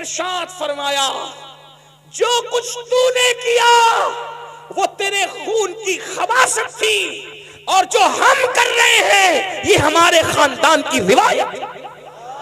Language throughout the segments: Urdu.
ارشاد فرمایا جو کچھ تو نے کیا وہ تیرے خون کی خباثت تھی، اور جو ہم کر رہے ہیں یہ ہمارے خاندان کی روایت ہے۔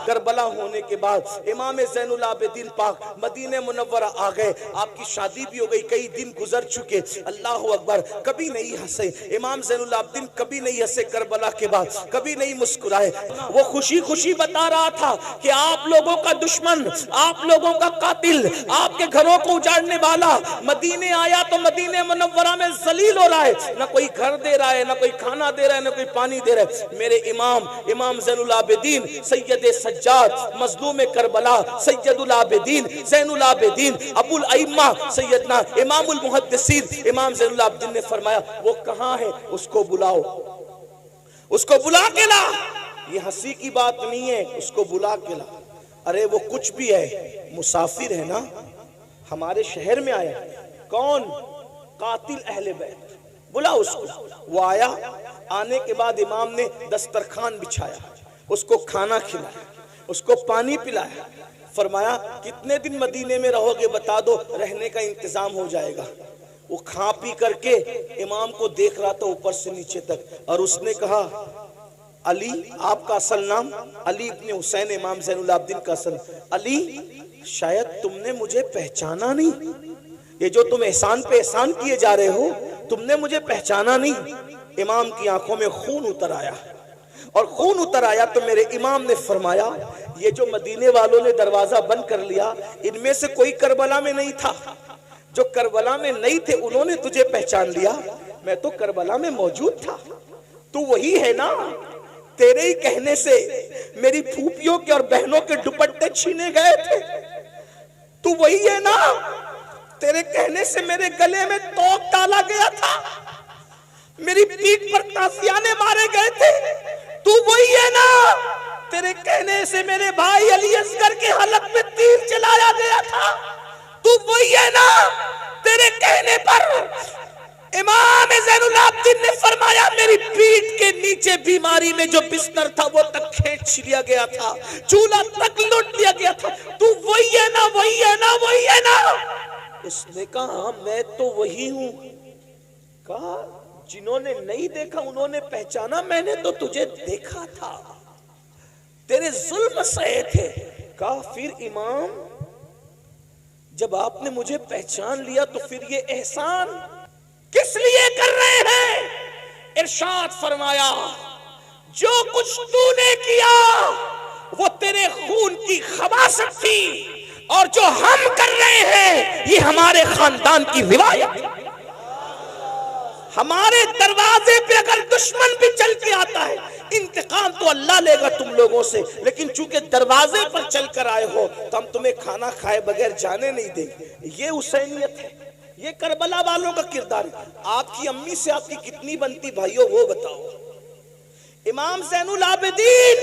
کربلا ہونے کے بعد امام زین العابدین پاک مدینہ منورہ آ گئے، آپ کی شادی بھی ہو گئی، کئی دن گزر چکے، اللہ اکبر، کبھی نہیں ہنسے امام زین العابدین، کبھی نہیں ہنسے کربلا کے بعد، کبھی نہیں مسکرائے۔ وہ خوشی خوشی بتا رہا تھا کہ آپ لوگوں کا دشمن، آپ لوگوں کا قاتل، آپ کے گھروں کو اجاڑنے والا مدینے آیا تو مدینہ منورہ میں ذلیل ہو رہا ہے، نہ کوئی گھر دے رہا ہے، نہ کوئی کھانا دے رہا ہے، نہ کوئی پانی دے رہا ہے۔ میرے امام زین العابدین سید سجاد مظلوم کربلا سید العابدین زین العابدین ابو الائمہ سیدنا امام المحدثین امام زین العابدین نے فرمایا وہ کہاں ہے، اس کو بلاؤ، اس کو بلا کے لا۔ یہ ہنسی کی بات نہیں ہے، اس کو بلا کے لا۔ ارے وہ کچھ بھی ہے، مسافر ہے نا، ہمارے شہر میں آیا، کون؟ قاتل اہل بیت، بلا اس کو۔ وہ آیا، آنے کے بعد امام نے دسترخوان بچھایا، اس کو کھانا کھلایا، اس کو پانی پلایا، فرمایا کتنے دن مدینے میں رہو گے بتا دو، رہنے کا انتظام ہو جائے گا۔ وہ کھا پی کر کے امام کو دیکھ رہا تھا اوپر سے نیچے تک، اور اس نے کہا علی، آپ کا اصل نام علی ابن حسین، امام زین العابدین کا اصل علی، شاید تم نے مجھے پہچانا نہیں، یہ جو تم احسان پہ احسان کیے جا رہے ہو تم نے مجھے پہچانا نہیں۔ امام کی آنکھوں میں خون اتر آیا، اور خون اتر آیا تو میرے امام نے فرمایا یہ جو مدینے والوں نے دروازہ بند کر لیا، ان میں سے کوئی کربلا میں نہیں تھا، جو کربلا میں نہیں تھے انہوں نے تجھے پہچان لیا، میں تو کربلا میں موجود تھا، تو وہی ہے نا، تیرے ہی کہنے سے میری پھوپھیوں کے اور بہنوں کے دوپٹے چھینے گئے تھے، تو وہی ہے نا، تیرے کہنے سے میرے گلے میں توق ڈالا گیا تھا، میری پیٹھ پر تازیانے مارے گئے تھے، تو وہی ہے نا، تیرے کہنے سے میرے بھائی علی اصغر کے حلق میں تیر چلایا گیا تھا، تو وہی ہے نا، تیرے کہنے پر امام زین العابدین نے فرمایا میری پیٹھ کے نیچے بیماری میں جو بستر تھا وہ تک کھینچ لیا گیا تھا، چولہا تک لوٹ لیا گیا تھا، تو وہی ہے نا، وہی ہے نا، وہی ہے نا۔ اس نے کہا میں تو وہی ہوں۔ کہا جنہوں نے نہیں دیکھا انہوں نے پہچانا، میں نے تو تجھے دیکھا تھا، تیرے ظلم سہے تھے۔ کہا پھر امام جب آپ نے مجھے پہچان لیا تو پھر یہ احسان کس لیے کر رہے ہیں؟ ارشاد فرمایا جو کچھ تو نے کیا وہ تیرے خون کی خباثت تھی، اور جو ہم کر رہے ہیں یہ ہمارے خاندان کی روایت ہے۔ ہمارے دروازے پہ اگر دشمن بھی چل کے آتا ہے انتقام تو اللہ لے گا تم لوگوں سے، لیکن چونکہ دروازے پر چل کر آئے ہو تو ہم تمہیں کھانا کھائے بغیر جانے نہیں دیں گے۔ یہ حسینیت ہے، یہ کربلا والوں کا کردار ہے۔ آپ کی امی سے آپ کی کتنی بنتی بھائیو وہ بتاؤ۔ امام زین العابدین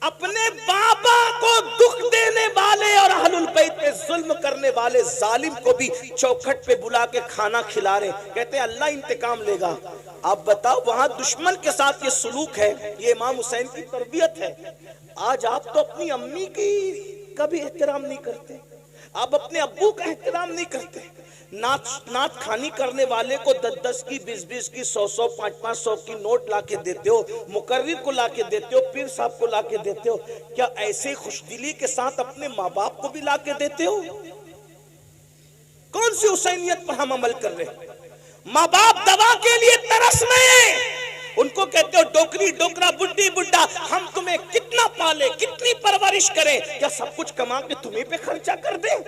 اپنے بابا کو دکھ دینے والے اور اہل البیت پہ ظلم کرنے والے ظالم کو بھی چوکھٹ پہ بلا کے کھانا کھلا رہے، کہتے ہیں اللہ انتقام لے گا۔ آپ بتاؤ وہاں دشمن کے ساتھ یہ سلوک ہے، یہ امام حسین کی تربیت ہے۔ آج آپ تو اپنی امی کی کا بھی احترام نہیں کرتے، آپ اپنے ابو کا احترام نہیں کرتے۔ نعت خانی کرنے والے کو 10 کی 20 کی 100 500 کی نوٹ لا کے دیتے ہو، مقرر کو لا کے دیتے ہو، پیر صاحب کو لا کے دیتے ہو، کیا ایسے خوش دلی کے ساتھ اپنے ماں باپ کو بھی لا کے دیتے ہو؟ کون سی حسینیت پر ہم عمل کر رہے ہیں؟ ماں باپ دوا کے لیے ترس رہے ہیں، ان کو کہتے ہو ڈوکری ڈوکرا بڈھی بڈھا، ہم تمہیں کتنا پالے کتنی پرورش کریں، کیا سب کچھ کما کے تمہیں پہ خرچہ کر دیں؟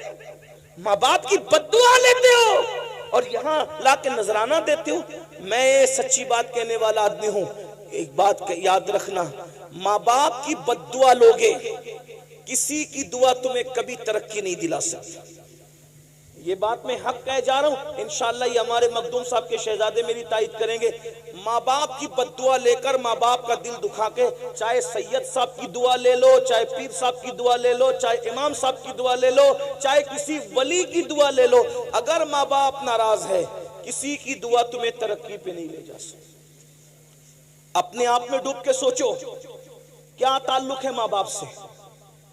ماں باپ کی بددعا لیتے ہو اور یہاں لا کے نذرانہ دیتے ہو۔ میں سچی بات کہنے والا آدمی ہوں، ایک بات یاد رکھنا، ماں باپ کی بددعا لوگے کسی کی دعا تمہیں کبھی ترقی نہیں دلا سکتی۔ یہ بات میں حق کہہ جا رہا ہوں، انشاءاللہ یہ ہمارے مخدوم صاحب کے شہزادے میری تائید کریں گے۔ ماں باپ کی بددعا لے کر ماں باپ کا دل دکھا کے، چاہے سید صاحب کی دعا لے لو، چاہے پیر صاحب کی دعا لے لو، چاہے امام صاحب کی دعا لے لو، چاہے کسی ولی کی دعا لے لو، اگر ماں باپ ناراض ہے کسی کی دعا تمہیں ترقی پہ نہیں لے جا سکتی۔ اپنے آپ میں ڈوب کے سوچو کیا تعلق ہے ماں باپ سے،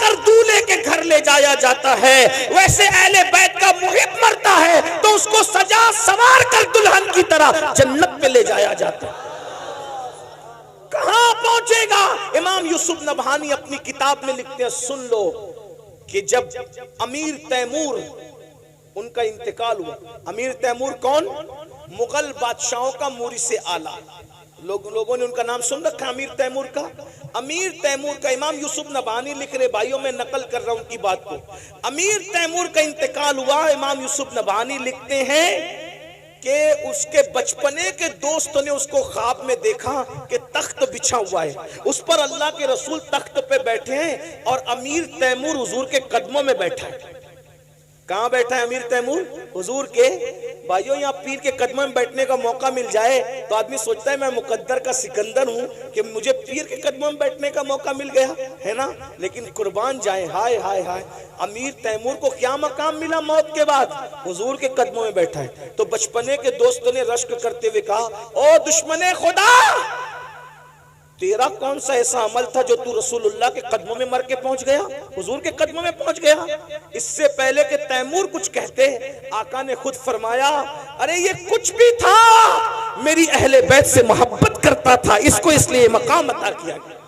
کر دولہے کے گھر لے جایا جاتا ہے، ویسے اہل بیت کا محب مرتا ہے تو اس کو سجا سوار کر دلہن کی طرح جنت میں لے جایا جاتا ہے۔ کہاں پہنچے گا؟ امام یوسف نبہانی اپنی کتاب میں لکھتے ہیں، سن لو کہ جب امیر تیمور ان کا انتقال ہوا۔ امیر تیمور کون؟ مغل بادشاہوں کا مورث اعلیٰ، لوگوں نے ان کا نام سن رکھا امیر تیمور کا۔ امیر تیمور کا امام یوسف نبہانی لکھ رہے، بھائیوں میں نقل کر رہا ہوں ان کی بات کو، امیر تیمور کا انتقال ہوا۔ امام یوسف نبہانی لکھتے ہیں کہ اس کے بچپنے کے دوستوں نے اس کو خواب میں دیکھا کہ تخت بچھا ہوا ہے، اس پر اللہ کے رسول تخت پہ بیٹھے ہیں اور امیر تیمور حضور کے قدموں میں بیٹھا ہے۔ کہاں بیٹھا ہے امیر تیمور؟ حضور کے۔ بھائیوں یہاں پیر کے قدموں میں بیٹھنے کا موقع مل جائے تو آدمی سوچتا ہے میں مقدر کا سکندر ہوں کہ مجھے پیر کے قدموں میں بیٹھنے کا موقع مل گیا ہے نا، لیکن قربان جائیں، ہائے ہائے ہائے، امیر تیمور کو کیا مقام ملا موت کے بعد؟ حضور کے قدموں میں بیٹھا ہے۔ تو بچپنے کے دوستوں نے رشک کرتے ہوئے کہا، او دشمن خدا، تیرا کون سا ایسا عمل تھا جو تو رسول اللہ کے قدموں میں مر کے پہنچ گیا، حضور کے قدموں میں پہنچ گیا؟ اس سے پہلے کہ تیمور کچھ کہتے آقا نے خود فرمایا، ارے یہ کچھ بھی تھا، میری اہل بیت سے محبت کرتا تھا، اس کو اس لیے مقام عطا کیا گیا۔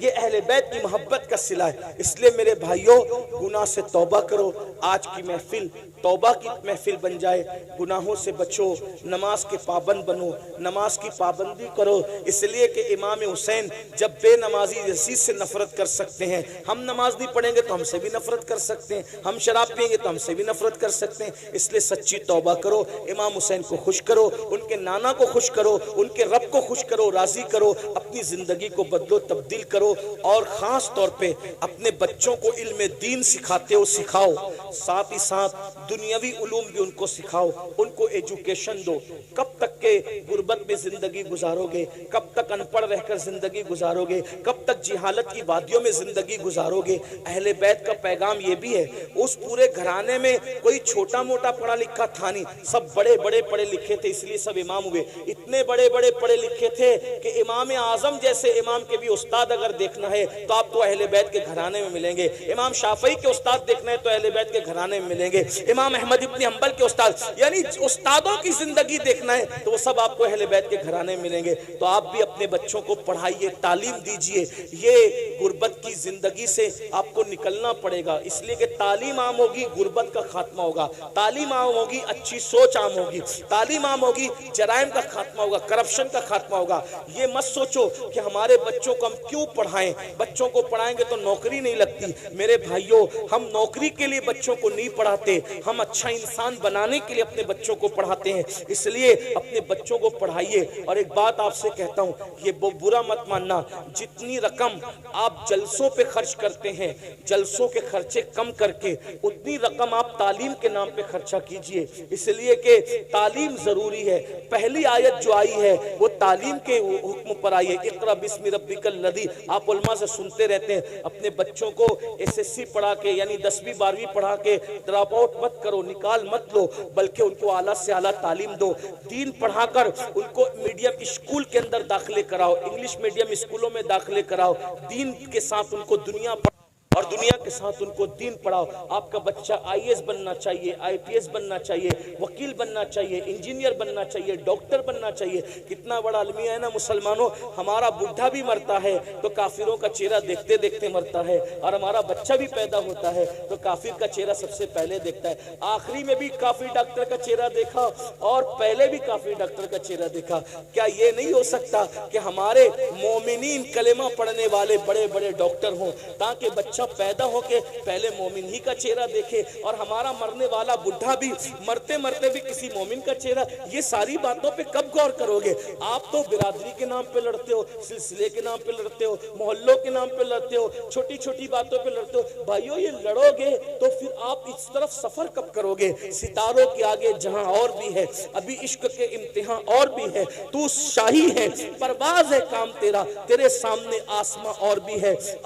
یہ اہل بیت کی محبت کا صلہ ہے۔ اس لیے میرے بھائیوں، گناہ سے توبہ کرو، آج کی محفل توبہ کی محفل بن جائے، گناہوں سے بچو، نماز کے پابند بنو، نماز کی پابندی کرو، اس لیے کہ امام حسین جب بے نمازی یزید سے نفرت کر سکتے ہیں، ہم نماز نہیں پڑھیں گے تو ہم سے بھی نفرت کر سکتے ہیں، ہم شراب پئیں گے تو ہم سے بھی نفرت کر سکتے ہیں۔ اس لیے سچی توبہ کرو، امام حسین کو خوش کرو، ان کے نانا کو خوش کرو، ان کے رب کو خوش کرو، راضی کرو، اپنی زندگی کو بدلو تبدیل کرو، اور خاص طور پہ اپنے بچوں کو علم دین سکھاتے ہو سکھاؤ، ساتھ ہی ساتھ دنیاوی علوم بھی ان کو سکھاؤ، ان کو ایجوکیشن دو۔ کب تک کہ غربت میں زندگی گزارو گے، کب تک ان پڑھ رہ کر زندگی گزارو گے، کب تک جہالت کی وادیوں میں زندگی گزارو گے؟ اہل بیت کا پیغام یہ بھی ہے، اس پورے گھرانے میں کوئی چھوٹا موٹا پڑھا لکھا تھا نہیں، سب بڑے بڑے پڑھے لکھے تھے، اس لیے سب امام ہوئے۔ اتنے بڑے بڑے پڑھے لکھے تھے کہ امام اعظم جیسے امام کے بھی استاد اگر دیکھنا ہے تو آپ کو اہل بیت کے گھرانے میں ملیں گے، امام شافعی کے استاد دیکھنا ہے تو اہل بیت کے گھرانے میں ملیں گے، امام احمد ابن حنبل کے استاد، یعنی استادوں کی زندگی دیکھنا ہے تو وہ سب آپ کو اہل بیت کے گھرانے میں ملیں گے۔ تو آپ بھی اپنے بچوں کو پڑھائیے، تعلیم دیجئے، یہ غربت کی زندگی سے آپ کو نکلنا پڑے گا، اس لیے کہ تعلیم عام ہوگی، غربت کا خاتمہ ہوگا، تعلیم عام ہوگی، اچھی سوچ عام ہوگی، تعلیم عام ہوگی، جرائم کا خاتمہ ہوگا، کرپشن کا خاتمہ ہوگا۔ یہ مت سوچو کہ ہمارے بچوں کو ہم کیوں پڑھائیں، بچوں کو پڑھائیں گے تو نوکری نہیں لگتی۔ میرے بھائیوں، ہم نوکری کے لیے بچوں کو نہیں پڑھاتے، ہم اچھا انسان بنانے کے لیے اپنے بچوں کو پڑھاتے ہیں، اس لیے اپنے بچوں کو پڑھائیے۔ اور ایک بات آپ سے کہتا ہوں، یہ برا مت ماننا، جتنی رقم آپ جلسوں پہ خرچ کرتے ہیں، جلسوں کے خرچے کم کر کے اتنی رقم آپ تعلیم کے نام پہ خرچہ کیجئے، اس لیے کہ تعلیم ضروری ہے۔ پہلی آیت جو آئی ہے وہ تعلیم کے حکم پر آئی ہے، اقرأ بسم ربک الذی۔ آپ علماء سے سنتے رہتے ہیں، اپنے بچوں کو ایس ایس سی پڑھا کے، یعنی 10ویں 12ویں پڑھا کے ڈراپ آؤٹ مت کرو، نکال مت لو، بلکہ ان کو اعلیٰ سے اعلیٰ تعلیم دو، دین پڑھا کر ان کو میڈیم اسکول کے اندر داخلے کراؤ، انگلش میڈیم اسکولوں میں داخلے کراؤ، دین کے ساتھ ان کو دنیا پڑھاؤ اور دنیا کے ساتھ ان کو دین پڑھاؤ۔ آپ کا بچہ آئی ایس بننا چاہیے، آئی پی ایس بننا چاہیے، وکیل بننا چاہیے، انجینئر بننا چاہیے، ڈاکٹر بننا چاہیے۔ کتنا بڑا المیہ ہے نا مسلمانوں، ہمارا بڈھا بھی مرتا ہے تو کافروں کا چہرہ دیکھتے دیکھتے مرتا ہے، اور ہمارا بچہ بھی پیدا ہوتا ہے تو کافر کا چہرہ سب سے پہلے دیکھتا ہے۔ آخری میں بھی کافر ڈاکٹر کا چہرہ دیکھا اور پہلے بھی کافر ڈاکٹر کا چہرہ دیکھا۔ کیا یہ نہیں ہو سکتا کہ ہمارے مومنین کلمہ پڑھنے والے بڑے بڑے ڈاکٹر ہوں، تاکہ بچہ پیدا ہو کے پہلے مومن ہی کا چہرہ دیکھے، اور ہمارا مرنے والا بڈھا بھی مرتے مرتے بھی کسی مومن کا چہرہ؟ یہ ساری باتوں پہ کب غور کرو گے؟ آپ تو برادری کے نام پہ لڑتے ہو، سلسلے کے نام پہ لڑتے ہو، محلوں کے نام پہ لڑتے ہو، چھوٹی چھوٹی باتوں پہ لڑتے ہو۔ بھائیو، یہ لڑو گے تو پھر آپ اس طرف سفر کب کرو گے؟ ستاروں کے آگے جہاں اور بھی ہے، ابھی عشق کے امتحان اور بھی ہے، تو شاہی ہے، پرواز ہے کام تیرا، تیرے سامنے آسماں اور بھی ہے۔